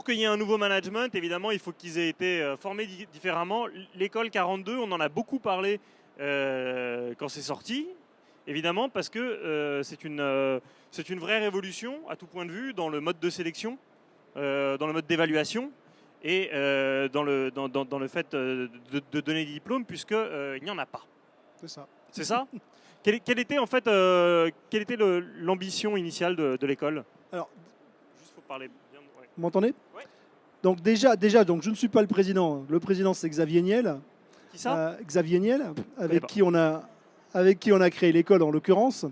qu'il y ait un nouveau management, évidemment, il faut qu'ils aient été formés différemment. L'école 42, on en a beaucoup parlé quand c'est sorti, évidemment, parce que c'est une vraie révolution à tout point de vue dans le mode de sélection, dans le mode d'évaluation et dans le fait de donner des diplômes, puisqu'il n'y en a pas. C'est ça. C'est ça. Quelle était en fait l'ambition initiale de l'école? Alors, juste faut parler bien. Ouais. vous m'entendez? Ouais. Donc déjà, donc je ne suis pas le président. Le président, c'est Xavier Niel. Qui ça? Xavier Niel, avec qui on a créé l'école en l'occurrence.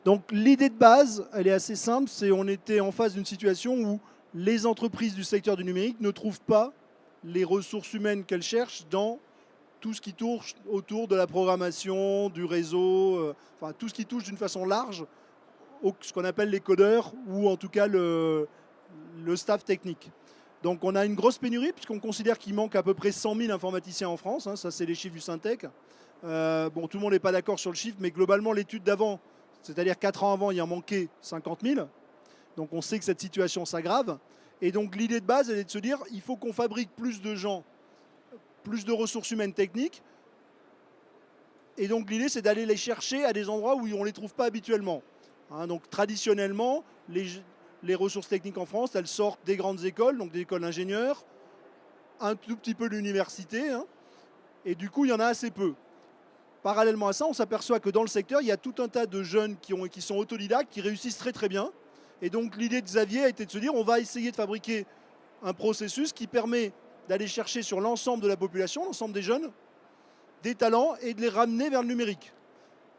Donc l'idée de base, elle est assez simple, c'est on était en face d'une situation où les entreprises du secteur du numérique ne trouvent pas les ressources humaines qu'elles cherchent dans tout ce qui tourne autour de la programmation, du réseau, enfin tout ce qui touche d'une façon large ce qu'on appelle les codeurs ou en tout cas le staff technique. Donc on a une grosse pénurie puisqu'on considère qu'il manque à peu près 100 000 informaticiens en France, hein, ça c'est les chiffres du Syntec. Bon, tout le monde n'est pas d'accord sur le chiffre, mais globalement l'étude d'avant, c'est-à-dire 4 ans avant, il en manquait 50 000. Donc on sait que cette situation s'aggrave. Et donc l'idée de base, elle est de se dire, il faut qu'on fabrique plus de gens, plus de ressources humaines techniques. Et donc l'idée, c'est d'aller les chercher à des endroits où on ne les trouve pas habituellement. Hein, donc traditionnellement, les ressources techniques en France, elles sortent des grandes écoles, donc des écoles d'ingénieurs, un tout petit peu de l'université, hein, et du coup, il y en a assez peu. Parallèlement à ça, on s'aperçoit que dans le secteur, il y a tout un tas de jeunes qui sont autodidactes, qui réussissent très très bien. Et donc l'idée de Xavier a été de se dire, on va essayer de fabriquer un processus qui permet d'aller chercher sur l'ensemble de la population, l'ensemble des jeunes, des talents et de les ramener vers le numérique.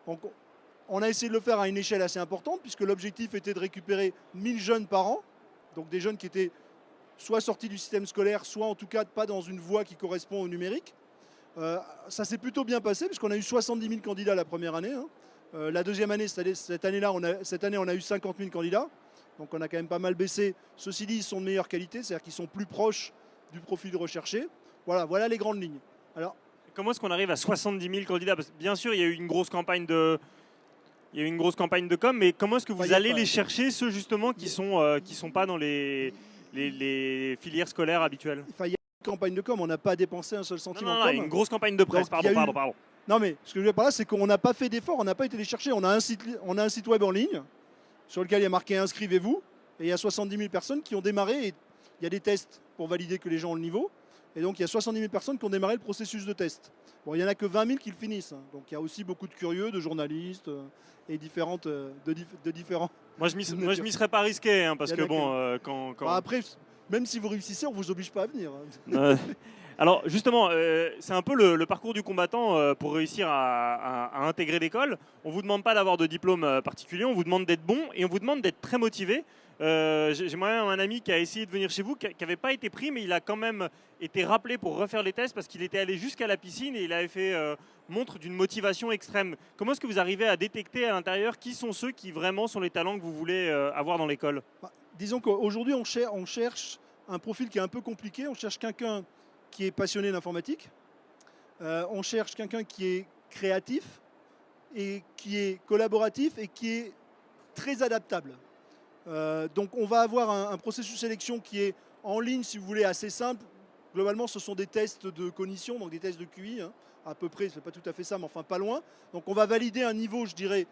Donc, on a essayé de le faire à une échelle assez importante, puisque l'objectif était de récupérer 1000 jeunes par an, donc des jeunes qui étaient soit sortis du système scolaire, soit en tout cas pas dans une voie qui correspond au numérique. Ça s'est plutôt bien passé, puisqu'on a eu 70 000 candidats la première année. Hein. La deuxième année, cette année, on a eu 50 000 candidats. Donc on a quand même pas mal baissé. Ceci dit, ils sont de meilleure qualité, c'est-à-dire qu'ils sont plus proches du profil recherché. Voilà les grandes lignes. Alors, comment est-ce qu'on arrive à 70 000 candidats? Parce que bien sûr, il y a eu une grosse campagne de com, mais comment est-ce que vous allez les chercher, ceux justement qui sont pas dans les filières scolaires habituelles? Il y a une campagne de com, on n'a pas dépensé un seul centime en com. Une grosse campagne de presse, pardon. Non mais ce que je veux dire par là, c'est qu'on n'a pas fait d'effort, on n'a pas été les chercher. On a un site web en ligne sur lequel il y a marqué inscrivez-vous, et il y a 70 000 personnes qui ont démarré, et il y a des tests pour valider que les gens ont le niveau, et donc il y a 70 000 personnes qui ont démarré le processus de test. Bon, il n'y en a que 20 000 qui le finissent, hein. Donc il y a aussi beaucoup de curieux, de journalistes et différents... Moi je m'y serais pas risqué, hein, parce que bon, quand... Bah, après, même si vous réussissez, on ne vous oblige pas à venir. Alors justement, c'est un peu le parcours du combattant pour réussir à intégrer l'école. On ne vous demande pas d'avoir de diplôme particulier, on vous demande d'être bon et on vous demande d'être très motivé. J'ai moi-même un ami qui a essayé de venir chez vous, qui n'avait pas été pris, mais il a quand même été rappelé pour refaire les tests parce qu'il était allé jusqu'à la piscine et il avait fait montre d'une motivation extrême. Comment est-ce que vous arrivez à détecter à l'intérieur qui sont ceux qui vraiment sont les talents que vous voulez avoir dans l'école? Disons qu'aujourd'hui, on cherche un profil qui est un peu compliqué. On cherche quelqu'un qui est passionné d'informatique. On cherche quelqu'un qui est créatif et qui est collaboratif et qui est très adaptable. Donc on va avoir un processus de sélection qui est en ligne, si vous voulez, assez simple. Globalement, ce sont des tests de cognition, donc des tests de QI, hein, à peu près, c'est pas tout à fait ça, mais enfin pas loin. Donc on va valider un niveau, je dirais,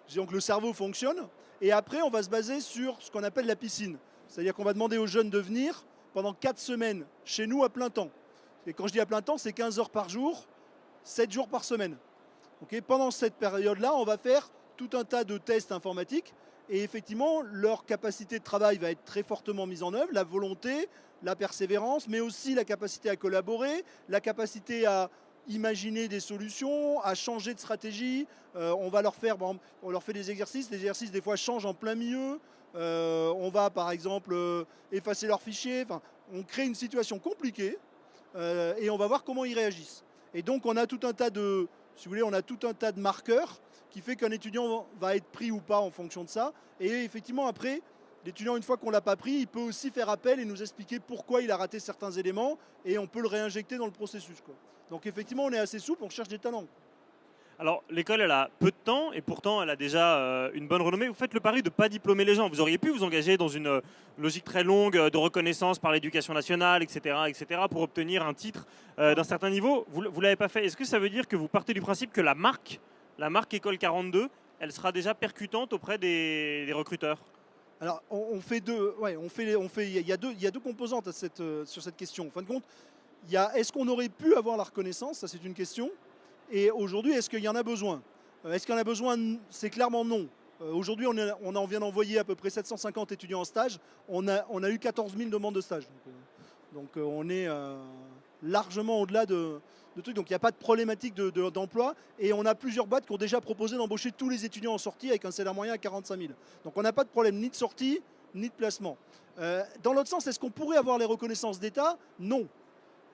disons que le cerveau fonctionne, et après on va se baser sur ce qu'on appelle la piscine. C'est-à-dire qu'on va demander aux jeunes de venir pendant 4 semaines chez nous à plein temps. Et quand je dis à plein temps, c'est 15 heures par jour, 7 jours par semaine. Okay, pendant cette période-là, on va faire tout un tas de tests informatiques. Et effectivement, leur capacité de travail va être très fortement mise en œuvre, la volonté, la persévérance, mais aussi la capacité à collaborer, la capacité à imaginer des solutions, à changer de stratégie. On leur fait des exercices. Les exercices, des fois, changent en plein milieu. On va, par exemple, effacer leurs fichiers. Enfin, on crée une situation compliquée et on va voir comment ils réagissent. Et donc, on a tout un tas de, si vous voulez, on a tout un tas de marqueurs qui fait qu'un étudiant va être pris ou pas en fonction de ça. Et effectivement, après, l'étudiant, une fois qu'on ne l'a pas pris, il peut aussi faire appel et nous expliquer pourquoi il a raté certains éléments et on peut le réinjecter dans le processus, quoi. Donc effectivement, on est assez souple, on cherche des talents. Alors, l'école, elle a peu de temps et pourtant, elle a déjà une bonne renommée. Vous faites le pari de ne pas diplômer les gens. Vous auriez pu vous engager dans une logique très longue de reconnaissance par l'éducation nationale, etc., pour obtenir un titre d'un certain niveau. Vous ne l'avez pas fait. Est-ce que ça veut dire que vous partez du principe que la marque École 42, elle sera déjà percutante auprès des recruteurs? Alors, on fait deux. Ouais, il y a deux composantes sur cette question. En fin de compte, est-ce qu'on aurait pu avoir la reconnaissance? Ça, c'est une question. Et aujourd'hui, est-ce qu'il y en a besoin? Est-ce qu'il y en a besoin? C'est clairement non. Aujourd'hui, on vient d'envoyer à peu près 750 étudiants en stage. On a eu 14 000 demandes de stage. Donc, on est largement au-delà de trucs. Donc, il n'y a pas de problématique d'emploi. Et on a plusieurs boîtes qui ont déjà proposé d'embaucher tous les étudiants en sortie avec un salaire moyen à 45 000. Donc, on n'a pas de problème ni de sortie, ni de placement. Dans l'autre sens, est-ce qu'on pourrait avoir les reconnaissances d'État? Non.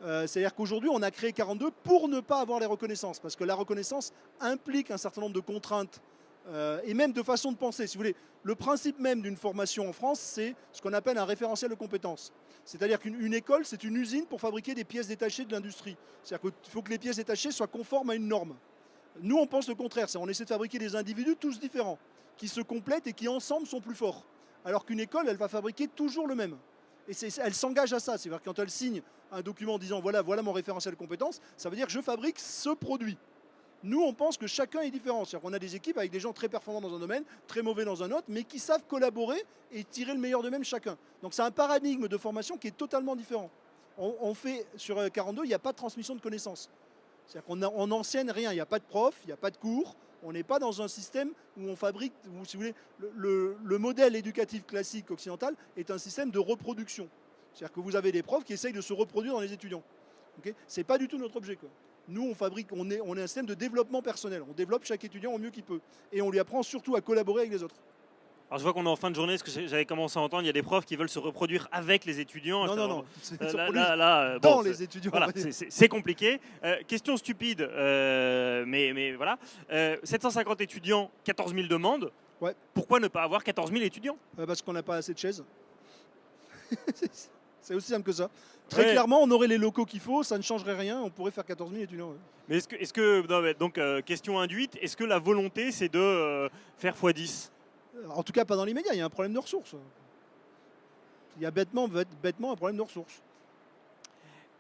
C'est-à-dire qu'aujourd'hui, on a créé 42 pour ne pas avoir les reconnaissances, parce que la reconnaissance implique un certain nombre de contraintes et même de façon de penser. Si vous voulez, le principe même d'une formation en France, c'est ce qu'on appelle un référentiel de compétences. C'est-à-dire qu'une école, c'est une usine pour fabriquer des pièces détachées de l'industrie. C'est-à-dire qu'il faut que les pièces détachées soient conformes à une norme. Nous, on pense le contraire. On essaie de fabriquer des individus tous différents, qui se complètent et qui ensemble sont plus forts. Alors qu'une école, elle va fabriquer toujours le même. Et elle s'engage à ça. C'est-à-dire quand elle signe un document disant voilà mon référentiel de compétences, ça veut dire que je fabrique ce produit. Nous, on pense que chacun est différent. C'est-à-dire qu'on a des équipes avec des gens très performants dans un domaine, très mauvais dans un autre, mais qui savent collaborer et tirer le meilleur d'eux-mêmes chacun. Donc c'est un paradigme de formation qui est totalement différent. On fait sur 42, il n'y a pas de transmission de connaissances. C'est-à-dire qu'on n'enseigne rien. Il n'y a pas de prof, il n'y a pas de cours. On n'est pas dans un système où on fabrique, si vous voulez, le modèle éducatif classique occidental est un système de reproduction. C'est-à-dire que vous avez des profs qui essayent de se reproduire dans les étudiants. Okay, ce n'est pas du tout notre objet, quoi. Nous, on est un système de développement personnel. On développe chaque étudiant au mieux qu'il peut. Et on lui apprend surtout à collaborer avec les autres. Alors je vois qu'on est en fin de journée, ce que j'avais commencé à entendre, il y a des profs qui veulent se reproduire avec les étudiants. Non. Dans les étudiants. Voilà, c'est compliqué. Question stupide, mais voilà. 750 étudiants, 14 000 demandes. Ouais. Pourquoi ne pas avoir 14 000 étudiants? Parce qu'on n'a pas assez de chaises. C'est aussi simple que ça. Très clairement, on aurait les locaux qu'il faut, ça ne changerait rien, on pourrait faire 14 000 étudiants. Ouais. Mais donc question induite, est-ce que la volonté c'est de faire x10? En tout cas, pas dans l'immédiat, il y a un problème de ressources. Il y a bêtement un problème de ressources.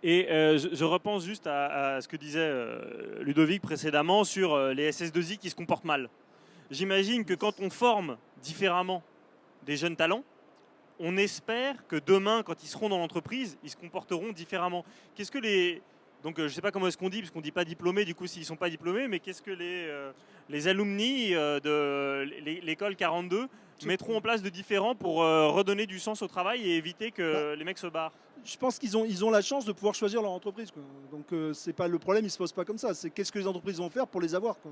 Et je repense juste à ce que disait Ludovic précédemment sur les SS2I qui se comportent mal. J'imagine que quand on forme différemment des jeunes talents, on espère que demain, quand ils seront dans l'entreprise, ils se comporteront différemment. Qu'est-ce que les... Donc je ne sais pas comment est-ce qu'on dit, parce qu'on ne dit pas diplômés, du coup s'ils ne sont pas diplômés, mais qu'est-ce que les alumni de l'école 42 mettront en place de différents pour redonner du sens au travail et éviter que les mecs se barrent? Je pense qu'ils ont la chance de pouvoir choisir leur entreprise, quoi. Donc c'est pas le problème, il ne se pose pas comme ça. C'est qu'est-ce que les entreprises vont faire pour les avoir, quoi.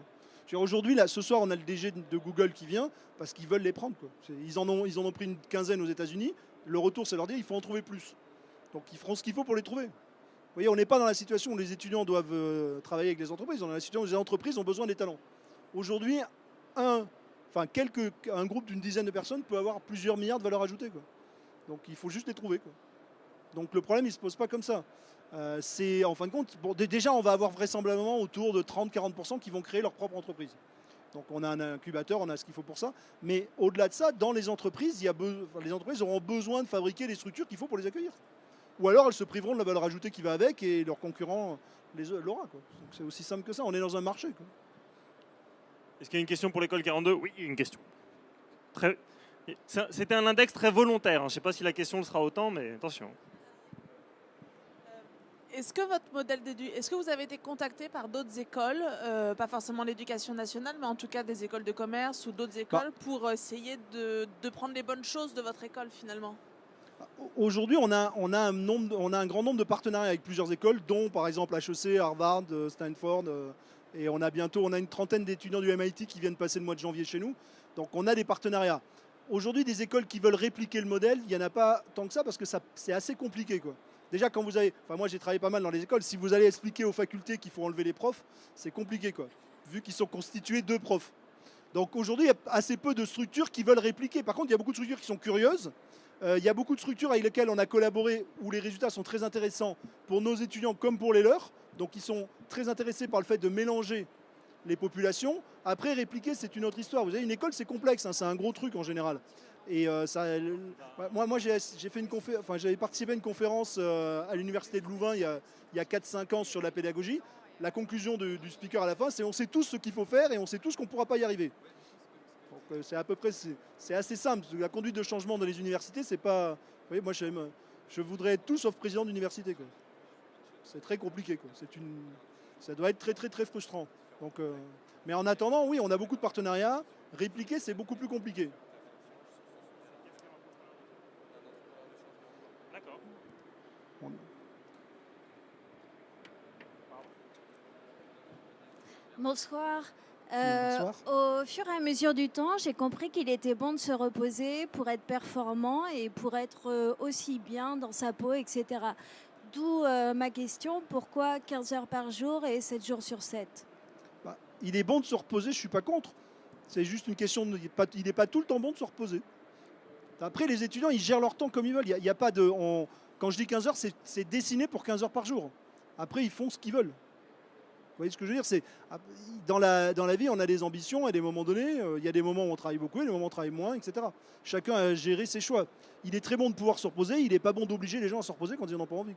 Aujourd'hui, ce soir, on a le DG de Google qui vient parce qu'ils veulent les prendre, quoi. Ils en ont pris une quinzaine aux États-Unis. Le retour, c'est leur dire il faut en trouver plus. Donc ils feront ce qu'il faut pour les trouver. Vous voyez, on n'est pas dans la situation où les étudiants doivent travailler avec les entreprises. On est dans la situation où les entreprises ont besoin des talents. Aujourd'hui, un groupe d'une dizaine de personnes peut avoir plusieurs milliards de valeur ajoutée, quoi. Donc il faut juste les trouver, quoi. Donc le problème, il ne se pose pas comme ça. C'est en fin de compte, déjà, on va avoir vraisemblablement autour de 30-40% qui vont créer leur propre entreprise. Donc on a un incubateur, on a ce qu'il faut pour ça. Mais au-delà de ça, dans les entreprises, les entreprises auront besoin de fabriquer les structures qu'il faut pour les accueillir. Ou alors elles se priveront de la valeur ajoutée qui va avec et leurs concurrents l'aura, quoi. Donc c'est aussi simple que ça, on est dans un marché, quoi. Est-ce qu'il y a une question pour l'école 42? Oui, une question. C'était un index très volontaire, hein. Je ne sais pas si la question le sera autant, mais attention. Est-ce que vous avez été contacté par d'autres écoles, pas forcément l'éducation nationale, mais en tout cas des écoles de commerce ou d'autres écoles pour essayer de prendre les bonnes choses de votre école finalement? Aujourd'hui, on a un grand nombre de partenariats avec plusieurs écoles, dont par exemple HEC, Harvard, Stanford, et on a une trentaine d'étudiants du MIT qui viennent passer le mois de janvier chez nous. Donc on a des partenariats. Aujourd'hui, des écoles qui veulent répliquer le modèle, il n'y en a pas tant que ça parce que c'est assez compliqué, quoi. Déjà, moi j'ai travaillé pas mal dans les écoles, si vous allez expliquer aux facultés qu'il faut enlever les profs, c'est compliqué, quoi, vu qu'ils sont constitués de profs. Donc aujourd'hui, il y a assez peu de structures qui veulent répliquer. Par contre, il y a beaucoup de structures qui sont curieuses. Il y a beaucoup de structures avec lesquelles on a collaboré où les résultats sont très intéressants pour nos étudiants comme pour les leurs. Donc ils sont très intéressés par le fait de mélanger les populations. Après, répliquer, c'est une autre histoire. Vous savez, une école, c'est complexe, hein, c'est un gros truc en général. Et moi j'avais participé à une conférence à l'université de Louvain il y a 4-5 ans sur la pédagogie. La conclusion du speaker à la fin, c'est on sait tous ce qu'il faut faire et on sait tous qu'on ne pourra pas y arriver. C'est à peu près, c'est assez simple. La conduite de changement dans les universités, c'est pas... Vous voyez, moi je voudrais être tout sauf président d'université. C'est très compliqué. Ça doit être très très très frustrant. Donc, mais en attendant, oui, on a beaucoup de partenariats. Répliquer, c'est beaucoup plus compliqué. D'accord. Bonsoir. Bonsoir. Au fur et à mesure du temps, j'ai compris qu'il était bon de se reposer pour être performant et pour être aussi bien dans sa peau, etc. D'où ma question, pourquoi 15 heures par jour et 7 jours sur 7? Il est bon de se reposer, je ne suis pas contre. C'est juste une question, il n'est pas tout le temps bon de se reposer. Après, les étudiants, ils gèrent leur temps comme ils veulent. Il y a pas de, quand je dis 15 heures, c'est dessiné pour 15 heures par jour. Après, ils font ce qu'ils veulent. Vous voyez ce que je veux dire? Dans la vie, on a des ambitions à des moments donnés. Il y a des moments où on travaille beaucoup, et des moments où on travaille moins, etc. Chacun a géré ses choix. Il est très bon de pouvoir se reposer. Il n'est pas bon d'obliger les gens à se reposer quand ils n'en ont pas envie.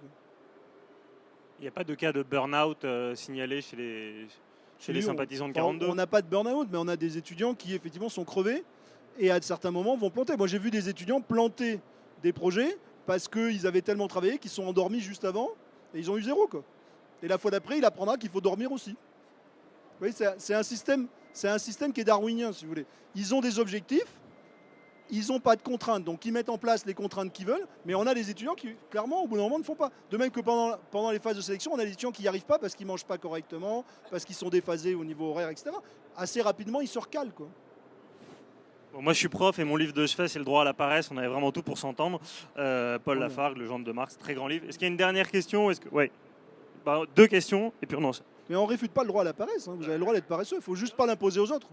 Il n'y a pas de cas de burn-out signalé chez les sympathisants de 42? On n'a pas de burn-out, mais on a des étudiants qui effectivement sont crevés et à certains moments vont planter. Moi j'ai vu des étudiants planter des projets parce qu'ils avaient tellement travaillé qu'ils sont endormis juste avant et ils ont eu zéro. Et la fois d'après, il apprendra qu'il faut dormir aussi. Vous voyez, c'est un système qui est darwinien, si vous voulez. Ils ont des objectifs, ils n'ont pas de contraintes, donc ils mettent en place les contraintes qu'ils veulent, mais on a des étudiants qui, clairement, au bout d'un moment, ne font pas. De même que pendant les phases de sélection, on a des étudiants qui n'y arrivent pas parce qu'ils ne mangent pas correctement, parce qu'ils sont déphasés au niveau horaire, etc. Assez rapidement, ils se recalent. Bon, moi, je suis prof et mon livre de chevet, c'est Le droit à la paresse. On avait vraiment tout pour s'entendre. Paul Lafargue, Le gendre de Marx, très grand livre. Est-ce qu'il y a une dernière question? Ouais. Deux questions, et puis on lance. Mais on ne réfute pas le droit à la paresse. Vous avez le droit d'être paresseux, il ne faut juste pas l'imposer aux autres.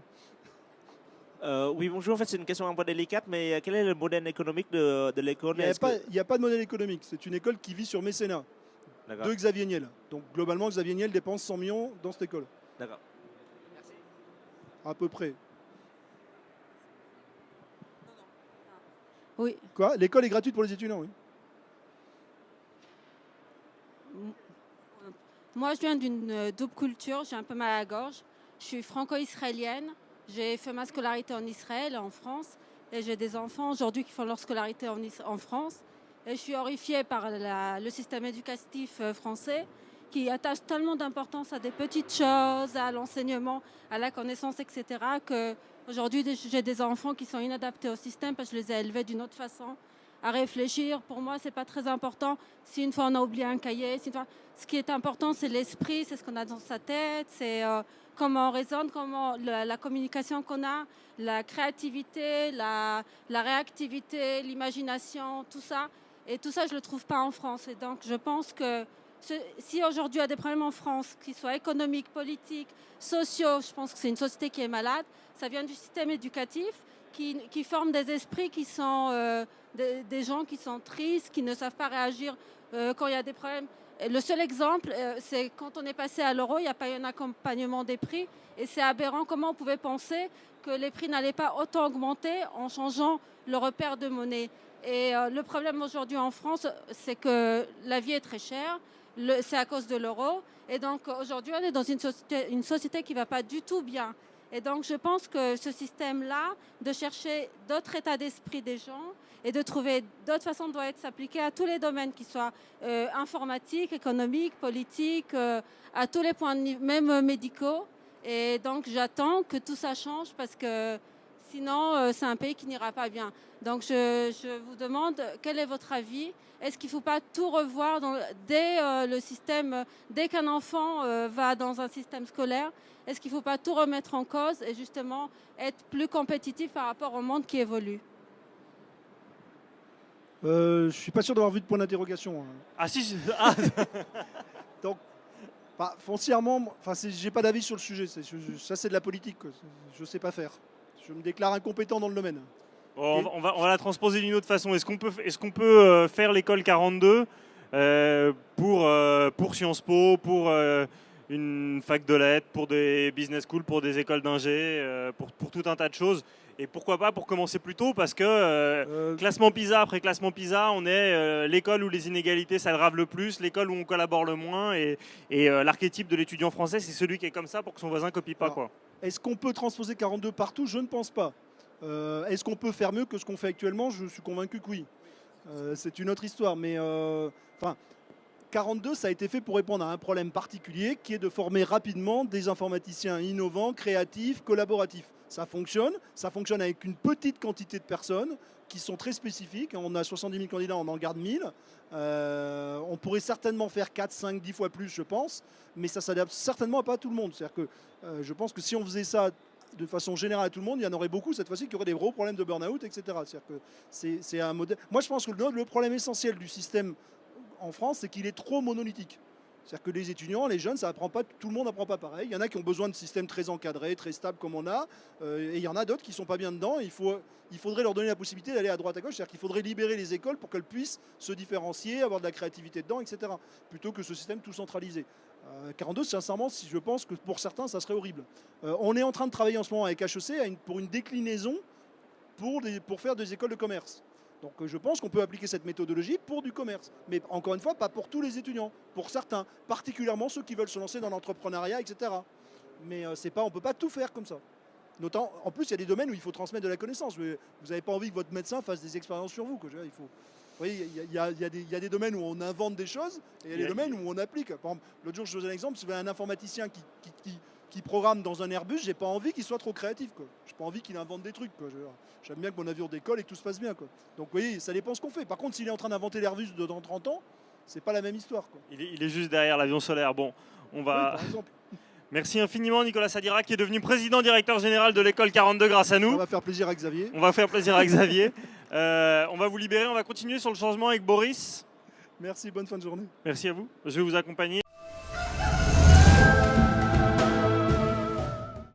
Oui, bonjour. En fait, c'est une question un peu délicate, mais quel est le modèle économique de l'école? Il n'y a pas de modèle économique. C'est une école qui vit sur mécénat de Xavier Niel. Donc, globalement, Xavier Niel dépense 100 millions dans cette école. D'accord. Merci. À peu près. Oui. Quoi? L'école est gratuite pour les étudiants, oui. Moi, je viens d'une double culture, j'ai un peu mal à la gorge. Je suis franco-israélienne, j'ai fait ma scolarité en Israël, en France, et j'ai des enfants aujourd'hui qui font leur scolarité en France. Et je suis horrifiée par le système éducatif français qui attache tellement d'importance à des petites choses, à l'enseignement, à la connaissance, etc., qu'aujourd'hui, j'ai des enfants qui sont inadaptés au système parce que je les ai élevés d'une autre façon. À réfléchir, pour moi, c'est pas très important. Si une fois on a oublié un cahier, ce qui est important, c'est l'esprit, c'est ce qu'on a dans sa tête, c'est comment on raisonne, comment la communication qu'on a, la créativité, la réactivité, l'imagination, tout ça. Et tout ça, je le trouve pas en France. Et donc, je pense que si aujourd'hui il y a des problèmes en France, qu'ils soient économiques, politiques, sociaux, je pense que c'est une société qui est malade. Ça vient du système éducatif qui forme des esprits qui sont des gens qui sont tristes, qui ne savent pas réagir quand il y a des problèmes. Et le seul exemple, c'est quand on est passé à l'euro, il n'y a pas eu un accompagnement des prix. Et c'est aberrant comment on pouvait penser que les prix n'allaient pas autant augmenter en changeant le repère de monnaie. Et le problème aujourd'hui en France, c'est que la vie est très chère. C'est à cause de l'euro. Et donc aujourd'hui, on est dans une société qui ne va pas du tout bien. Et donc, je pense que ce système-là, de chercher d'autres états d'esprit des gens et de trouver d'autres façons doit être s'appliquer à tous les domaines, qu'ils soient informatiques, économiques, politiques, à tous les points de vue, même médicaux. Et donc, j'attends que tout ça change parce que sinon, c'est un pays qui n'ira pas bien. Donc, je vous demande, quel est votre avis? Est-ce qu'il ne faut pas tout revoir dès le système, dès qu'un enfant va dans un système scolaire? Est-ce qu'il ne faut pas tout remettre en cause et justement être plus compétitif par rapport au monde qui évolue? Je ne suis pas sûr d'avoir vu de point d'interrogation. Ah si, Donc, foncièrement, j'ai pas d'avis sur le sujet. Ça, c'est de la politique. Je ne sais pas faire. Je me déclare incompétent dans le domaine. Bon, on va la transposer d'une autre façon. Est-ce qu'on peut faire l'école 42 pour Sciences Po, pour une fac de lettres, pour des business schools, pour des écoles d'ingé, pour tout un tas de choses. Et pourquoi pas pour commencer plus tôt, parce que classement PISA après classement PISA, on est l'école où les inégalités s'aggravent le plus, l'école où on collabore le moins, et l'archétype de l'étudiant français, c'est celui qui est comme ça pour que son voisin copie pas. Quoi. Est-ce qu'on peut transposer 42 partout? Je ne pense pas. Est-ce qu'on peut faire mieux que ce qu'on fait actuellement? Je suis convaincu que oui. C'est une autre histoire, mais 42, ça a été fait pour répondre à un problème particulier qui est de former rapidement des informaticiens innovants, créatifs, collaboratifs. Ça fonctionne avec une petite quantité de personnes qui sont très spécifiques. On a 70 000 candidats, on en garde 1000. On pourrait certainement faire 4, 5, 10 fois plus, je pense, mais ça ne s'adapte certainement pas à tout le monde. C'est-à-dire que je pense que si on faisait ça de façon générale à tout le monde, il y en aurait beaucoup cette fois-ci qui auraient des gros problèmes de burn-out, etc. C'est-à-dire que c'est un modèle. Moi, je pense que le problème essentiel du système en France, c'est qu'il est trop monolithique. C'est-à-dire que les étudiants, les jeunes, tout le monde n'apprend pas pareil. Il y en a qui ont besoin de systèmes très encadrés, très stables comme on a, et il y en a d'autres qui ne sont pas bien dedans. Il faudrait leur donner la possibilité d'aller à droite à gauche, c'est-à-dire qu'il faudrait libérer les écoles pour qu'elles puissent se différencier, avoir de la créativité dedans, etc. Plutôt que ce système tout centralisé. 42, sincèrement, si je pense que pour certains, ça serait horrible. On est en train de travailler en ce moment avec HEC pour une déclinaison pour faire des écoles de commerce. Donc je pense qu'on peut appliquer cette méthodologie pour du commerce. Mais encore une fois, pas pour tous les étudiants, pour certains, particulièrement ceux qui veulent se lancer dans l'entrepreneuriat, etc. Mais on ne peut pas tout faire comme ça. En plus, il y a des domaines où il faut transmettre de la connaissance. Vous n'avez pas envie que votre médecin fasse des expériences sur vous. Vous voyez, il y a des domaines où on invente des choses et il y a des domaines où on applique. Par exemple, l'autre jour, je vous donne un exemple, si vous avez un informaticien qui programme dans un Airbus, j'ai pas envie qu'il soit trop créatif. J'ai pas envie qu'il invente des trucs. J'aime bien que mon avion décolle et que tout se passe bien. Donc vous voyez, ça dépend ce qu'on fait. Par contre, s'il est en train d'inventer l'Airbus dans 30 ans, c'est pas la même histoire. Il est juste derrière l'avion solaire. Bon, on va... Oui, par exemple. Merci infiniment Nicolas Sadira qui est devenu président directeur général de l'école 42 grâce à nous. Ça va faire plaisir à Xavier. On va faire plaisir à Xavier. On va vous libérer, on va continuer sur le changement avec Boris. Merci, bonne fin de journée. Merci à vous. Je vais vous accompagner.